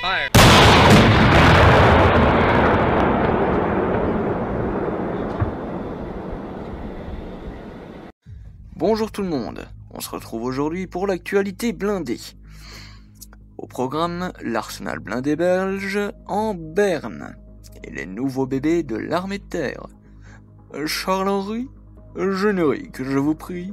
Fire. Bonjour tout le monde, on se retrouve aujourd'hui pour l'actualité blindée. Au programme, l'arsenal blindé belge en berne et les nouveaux bébés de l'armée de terre. Charles-Henri, générique, je vous prie.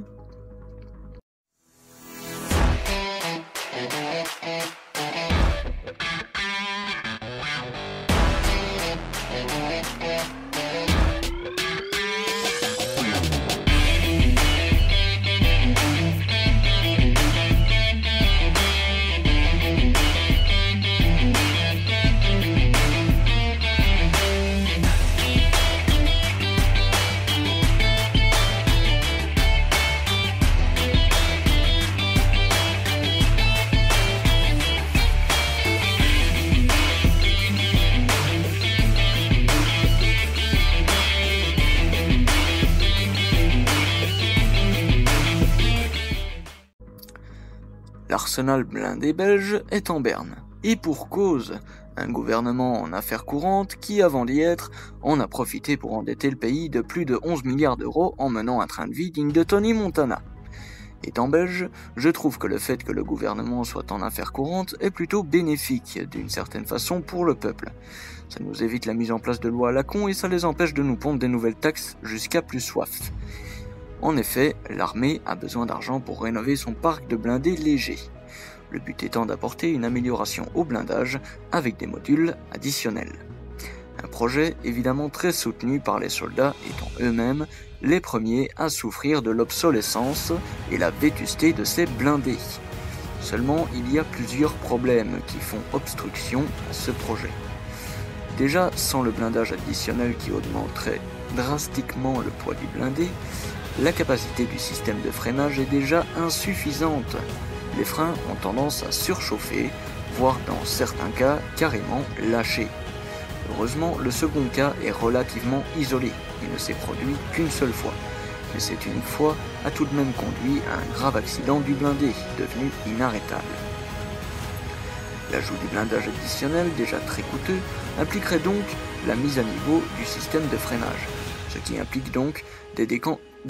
L'arsenal blindé belge est en berne, et pour cause, un gouvernement en affaires courantes qui, avant d'y être, en a profité pour endetter le pays de plus de 11 milliards d'euros en menant un train de vie digne de Tony Montana. Étant belge, je trouve que le fait que le gouvernement soit en affaires courantes est plutôt bénéfique, d'une certaine façon, pour le peuple. Ça nous évite la mise en place de lois à la con et ça les empêche de nous pondre des nouvelles taxes jusqu'à plus soif. En effet, l'armée a besoin d'argent pour rénover son parc de blindés légers. Le but étant d'apporter une amélioration au blindage avec des modules additionnels. Un projet évidemment très soutenu par les soldats étant eux-mêmes les premiers à souffrir de l'obsolescence et la vétusté de ces blindés. Seulement, il y a plusieurs problèmes qui font obstruction à ce projet. Déjà, sans le blindage additionnel qui augmenterait drastiquement le poids du blindé, la capacité du système de freinage est déjà insuffisante. Les freins ont tendance à surchauffer, voire dans certains cas carrément lâcher. Heureusement, le second cas est relativement isolé et ne s'est produit qu'une seule fois. Mais cette unique fois a tout de même conduit à un grave accident du blindé, devenu inarrêtable. L'ajout du blindage additionnel, déjà très coûteux, impliquerait donc la mise à niveau du système de freinage, ce qui implique donc des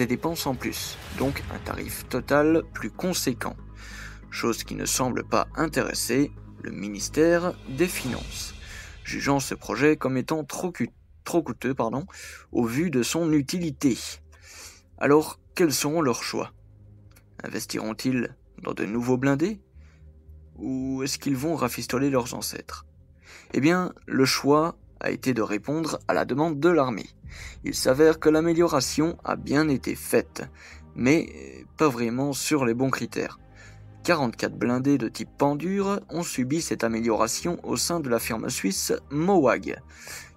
dépenses en plus, donc un tarif total plus conséquent, chose qui ne semble pas intéresser le ministère des Finances, jugeant ce projet comme étant trop coûteux au vu de son utilité. Alors, quels seront leurs choix? Investiront-ils dans de nouveaux blindés? Ou est-ce qu'ils vont rafistoler leurs ancêtres? Eh bien, le choix a été de répondre à la demande de l'armée. Il s'avère que l'amélioration a bien été faite, mais pas vraiment sur les bons critères. 44 blindés de type Pandur ont subi cette amélioration au sein de la firme suisse Mowag.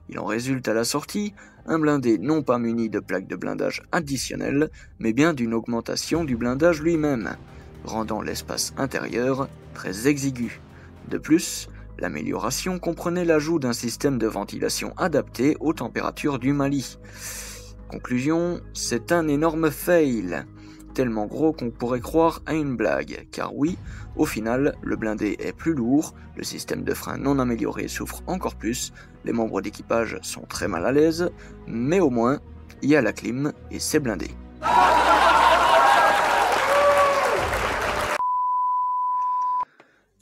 Il en résulte à la sortie un blindé non pas muni de plaques de blindage additionnelles, mais bien d'une augmentation du blindage lui-même, rendant l'espace intérieur très exigu. De plus, l'amélioration comprenait l'ajout d'un système de ventilation adapté aux températures du Mali. Conclusion, c'est un énorme fail, tellement gros qu'on pourrait croire à une blague, car oui, au final, le blindé est plus lourd, le système de frein non amélioré souffre encore plus, les membres d'équipage sont très mal à l'aise, mais au moins, il y a la clim et c'est blindé.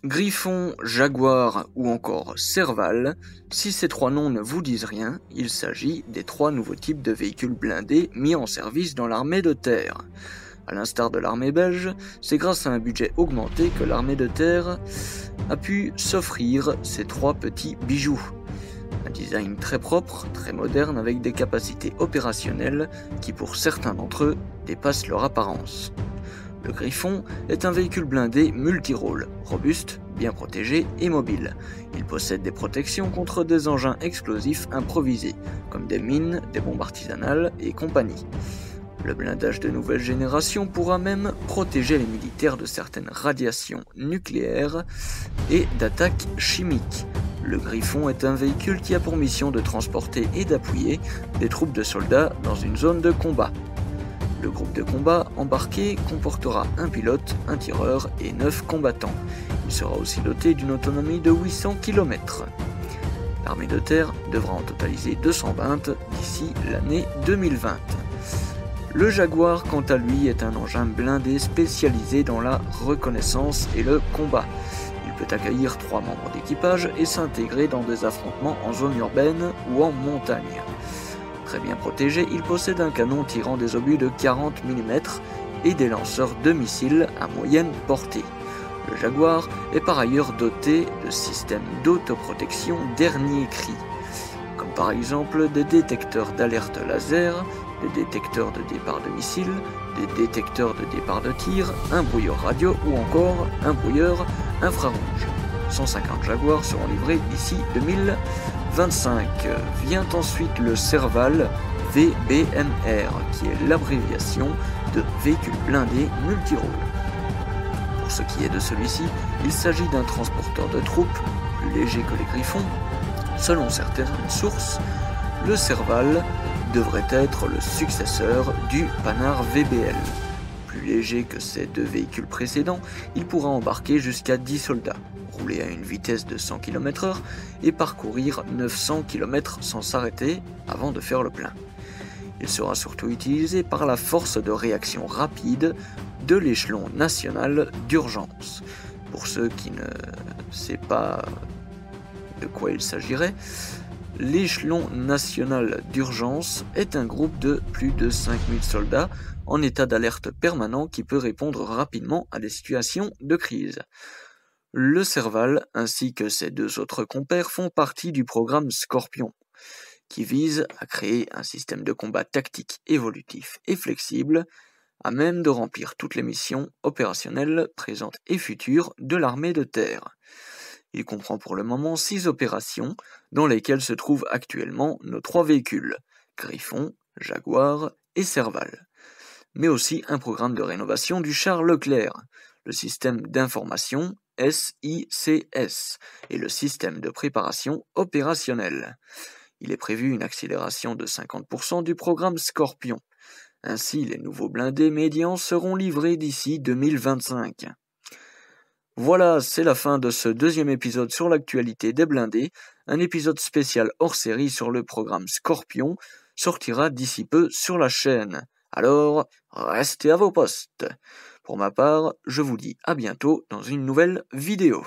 Griffon, Jaguar ou encore Serval, si ces trois noms ne vous disent rien, il s'agit des trois nouveaux types de véhicules blindés mis en service dans l'armée de terre. À l'instar de l'armée belge, c'est grâce à un budget augmenté que l'armée de terre a pu s'offrir ces trois petits bijoux. Un design très propre, très moderne avec des capacités opérationnelles qui pour certains d'entre eux dépassent leur apparence. Le Griffon est un véhicule blindé multirôle, robuste, bien protégé et mobile. Il possède des protections contre des engins explosifs improvisés, comme des mines, des bombes artisanales et compagnie. Le blindage de nouvelle génération pourra même protéger les militaires de certaines radiations nucléaires et d'attaques chimiques. Le Griffon est un véhicule qui a pour mission de transporter et d'appuyer des troupes de soldats dans une zone de combat. Le groupe de combat embarqué comportera un pilote, un tireur et 9 combattants. Il sera aussi doté d'une autonomie de 800 km. L'armée de terre devra en totaliser 220 d'ici l'année 2020. Le Jaguar, quant à lui, est un engin blindé spécialisé dans la reconnaissance et le combat. Il peut accueillir 3 membres d'équipage et s'intégrer dans des affrontements en zone urbaine ou en montagne. Très bien protégé, il possède un canon tirant des obus de 40 mm et des lanceurs de missiles à moyenne portée. Le Jaguar est par ailleurs doté de systèmes d'autoprotection dernier cri, comme par exemple des détecteurs d'alerte laser, des détecteurs de départ de missiles, des détecteurs de départ de tir, un brouilleur radio ou encore un brouilleur infrarouge. 150 Jaguars seront livrés d'ici 2025. Vient ensuite le Serval VBMR, qui est l'abréviation de véhicule blindé multirôle. Pour ce qui est de celui-ci, il s'agit d'un transporteur de troupes plus léger que les Griffons. Selon certaines sources, le Serval devrait être le successeur du Panhard VBL. Plus léger que ces 2 véhicules précédents, il pourra embarquer jusqu'à 10 soldats, rouler à une vitesse de 100 km/h et parcourir 900 km sans s'arrêter avant de faire le plein. Il sera surtout utilisé par la force de réaction rapide de l'échelon national d'urgence. Pour ceux qui ne savent pas de quoi il s'agirait, l'échelon national d'urgence est un groupe de plus de 5000 soldats en état d'alerte permanent qui peut répondre rapidement à des situations de crise. Le Serval ainsi que ses 2 autres compères font partie du programme Scorpion, qui vise à créer un système de combat tactique évolutif et flexible à même de remplir toutes les missions opérationnelles présentes et futures de l'armée de terre. Il comprend pour le moment 6 opérations dans lesquelles se trouvent actuellement nos 3 véhicules, Griffon, Jaguar et Serval, mais aussi un programme de rénovation du char Leclerc, le système d'information SICS et le système de préparation opérationnelle. Il est prévu une accélération de 50% du programme Scorpion. Ainsi, les nouveaux blindés médians seront livrés d'ici 2025. Voilà, c'est la fin de ce 2e épisode sur l'actualité des blindés. Un épisode spécial hors série sur le programme Scorpion sortira d'ici peu sur la chaîne. Alors, restez à vos postes. Pour ma part, je vous dis à bientôt dans une nouvelle vidéo.